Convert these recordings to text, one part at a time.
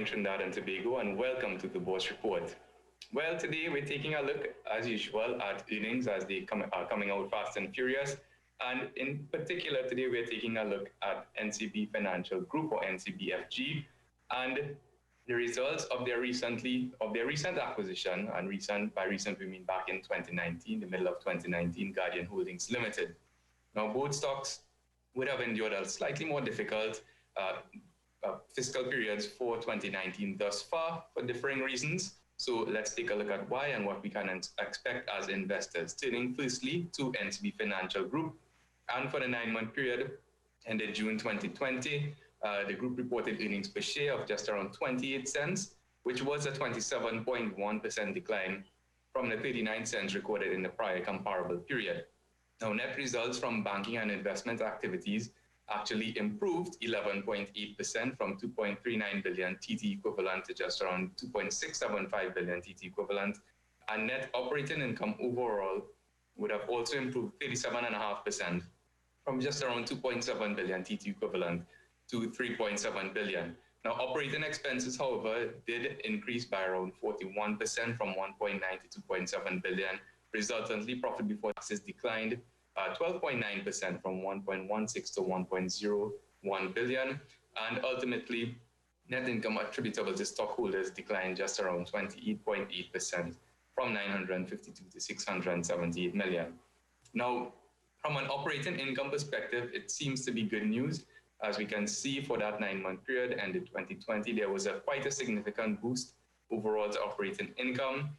Trinidad and Tobago, and welcome to the Bourse Report. Well, today we're taking a look, as usual, at earnings as they are coming out fast and furious. And in particular, today we're taking a look at NCB Financial Group, or NCBFG, and the results of their recent acquisition. And by recent we mean back in 2019, the middle of 2019, Guardian Holdings Limited. Now, both stocks would have endured a slightly more difficult fiscal periods for 2019 thus far for differing reasons. So let's take a look at why and what we can expect as investors. Turning firstly to NCB Financial Group, and for the 9-month period ended June 2020, the group reported earnings per share of just around 28 cents, which was a 27.1% decline from the 39 cents recorded in the prior comparable period. Now, net results from banking and investment activities actually improved 11.8% from 2.39 billion TT equivalent to just around 2.675 billion TT equivalent. And net operating income overall would have also improved 37.5% from just around 2.7 billion TT equivalent to 3.7 billion. Now, operating expenses, however, did increase by around 41% from 1.9 to 2.7 billion. Resultantly, profit before taxes declined 12.9% from 1.16 to 1.01 billion. And ultimately, net income attributable to stockholders declined just around 28.8% from 952 to 678 million. Now, from an operating income perspective, it seems to be good news. As we can see, for that 9-month period ended 2020, there was quite a significant boost overall to operating income.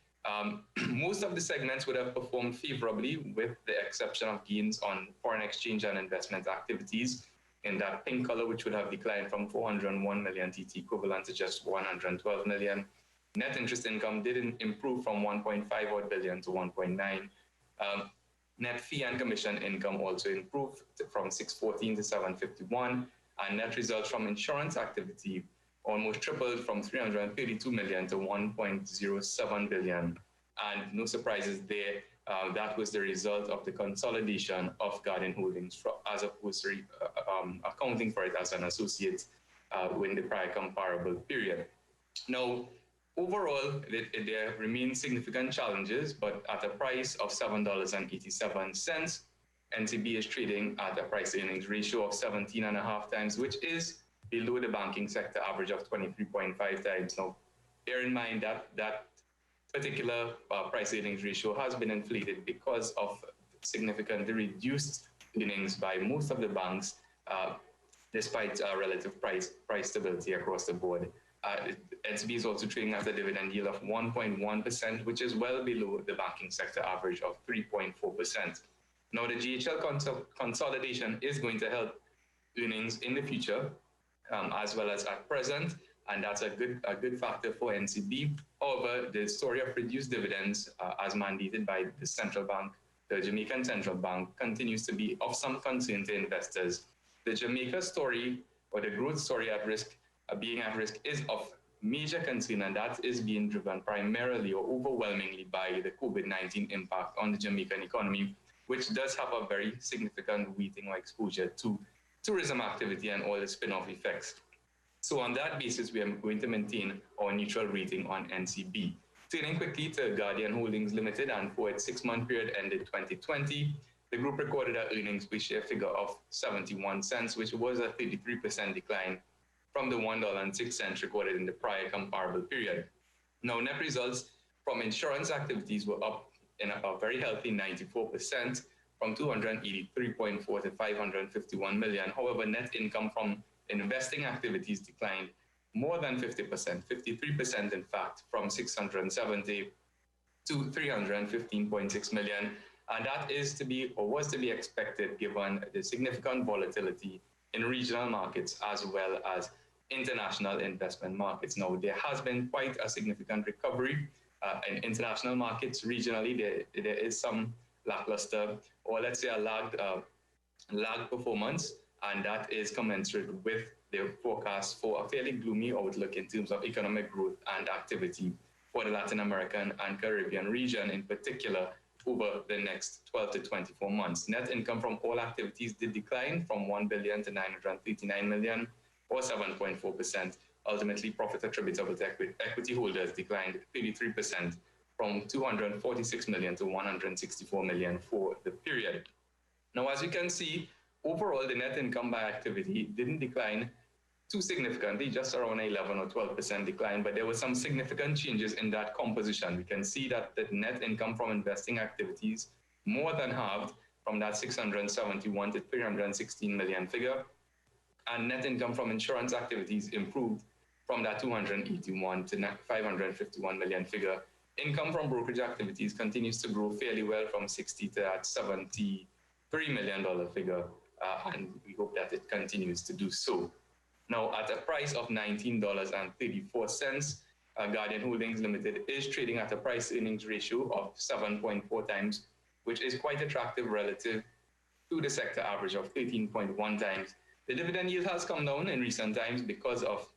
Most of the segments would have performed favorably, with the exception of gains on foreign exchange and investment activities in that pink color, which would have declined from 401 million TT equivalent to just 112 million. Net interest income didn't improve from 1.5 billion to 1.9. Net fee and commission income also improved from 614 to 751, and net results from insurance activity almost tripled from 332 million to 1.07 billion. And no surprises there, that was the result of the consolidation of Guardian Holdings as opposed to accounting for it as an associate in the prior comparable period. Now, overall, there remain significant challenges, but at a price of $7.87, NCB is trading at a price-earnings ratio of 17.5 times, which is below the banking sector average of 23.5 times. Now, bear in mind that that particular price-earnings ratio has been inflated because of significantly reduced earnings by most of the banks, despite relative price stability across the board. NCB is also trading at a dividend yield of 1.1%, which is well below the banking sector average of 3.4%. Now, the GHL consolidation is going to help earnings in the future, as well as at present, and that's a good factor for NCB. However, the story of reduced dividends, as mandated by the central bank, the Jamaican Central Bank, continues to be of some concern to investors. The Jamaica story, or the growth story being at risk, is of major concern, and that is being driven primarily or overwhelmingly by the COVID-19 impact on the Jamaican economy, which does have a very significant weighting or exposure to tourism activity and all the spin-off effects. So on that basis, we are going to maintain our neutral rating on NCB. Turning quickly to Guardian Holdings Limited, and for its 6-month period ended 2020, the group recorded an earnings per share figure of 71 cents, which was a 33% decline from the $1.06 recorded in the prior comparable period. Now, net results from insurance activities were up in a very healthy 94%, from 283.4 to 551 million. However, net income from investing activities declined more than 50%, 53% in fact, from 670 to 315.6 million. And that is to be, or was to be expected, given the significant volatility in regional markets as well as international investment markets. Now, there has been quite a significant recovery in international markets. Regionally, there is some lackluster, or let's say a lagged performance, and that is commensurate with the forecast for a fairly gloomy outlook in terms of economic growth and activity for the Latin American and Caribbean region in particular over the next 12 to 24 months. Net income from all activities did decline from 1 billion to 939 million, or 7.4%. Ultimately, profit attributable to equity holders declined 33% from 246 million to 164 million for the period. Now, as you can see, overall, the net income by activity didn't decline too significantly, just around 11 or 12% decline, but there were some significant changes in that composition. We can see that the net income from investing activities more than halved from that 671 to 316 million figure, and net income from insurance activities improved from that 281 to 551 million figure. Income from brokerage activities continues to grow fairly well from 60 to that $73 million figure, and we hope that it continues to do so. Now, at a price of $19.34, Guardian Holdings Limited is trading at a price-earnings ratio of 7.4 times, which is quite attractive relative to the sector average of 13.1 times. The dividend yield has come down in recent times because of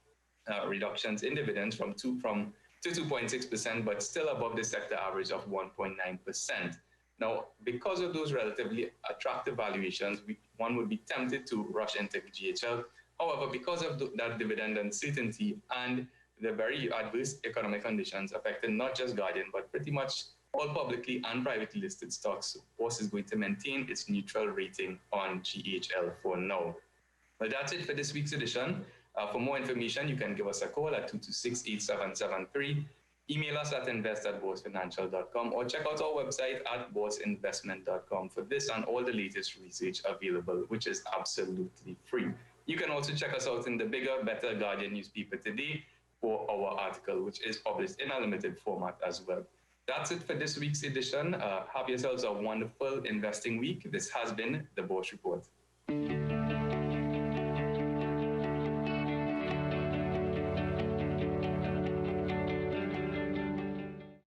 reductions in dividends to 2.6%, but still above the sector average of 1.9%. Now, because of those relatively attractive valuations, one would be tempted to rush into GHL. However, because of that dividend uncertainty and the very adverse economic conditions affecting not just Guardian, but pretty much all publicly and privately listed stocks, Bourse is going to maintain its neutral rating on GHL for now. Well, that's it for this week's edition. For more information, you can give us a call at 226-8773, email us at invest@boursefinancial.com, or check out our website at bourseinvestment.com for this and all the latest research available, which is absolutely free. You can also check us out in the bigger, better Guardian newspaper today for our article, which is published in a limited format as well. That's it for this week's edition. Have yourselves a wonderful investing week. This has been the Bourse Report.